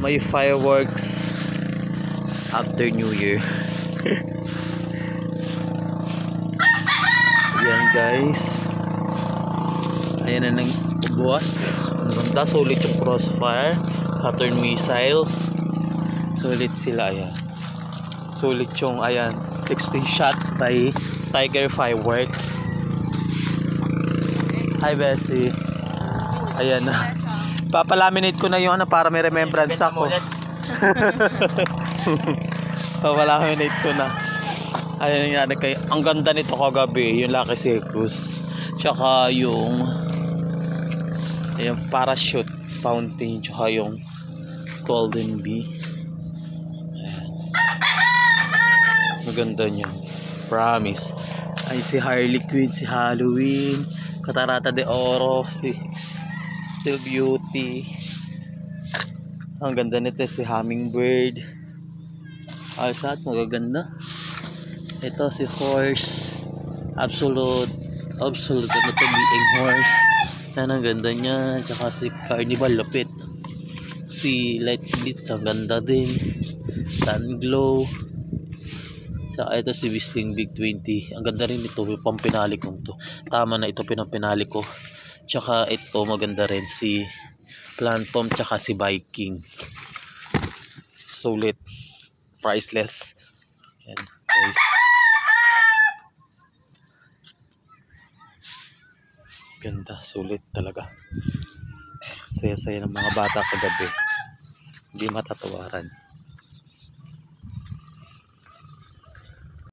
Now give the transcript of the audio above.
may fireworks after New Year. Yan guys, ayan na nang buwas. Ang ganda, sulit yung crossfire, pattern missile, sulit sila. Ayan, sulit yung, ayan, 60 shot by Tiger Fireworks. Hi Bessie. Ayan na, papalaminate ko na yung ano para may remembrance ako. Papalaminate ko na. Ayun nga, ang ganda nito kagabi, yung Lucky Circus, tsaka yung parachute fountain, tsaka yung Golden Bee. Ayan. Maganda niya, promise. Ay, si Harley Quinn, si Halloween, Catarata de Oro, si Still Beauty. Ang ganda nito, si Hummingbird. Ay, lahat magaganda. Ito si Horse, Absolute ano to, being Horse. Yan, ang ganda niya. Tsaka si Carnival, lupit. Si Light Blitz, ang ganda din. Sun Glow. Tsaka ito si Whistling Big 20. Ang ganda rin ito, yung pampinali ko to. Tama na ito, pinampinali ko. Tsaka ito maganda rin, si Plantom, tsaka si Viking. Sulit, priceless. Yan guys, ganda, sulit talaga. Saya-saya ng mga bata kagabi, hindi matatawaran.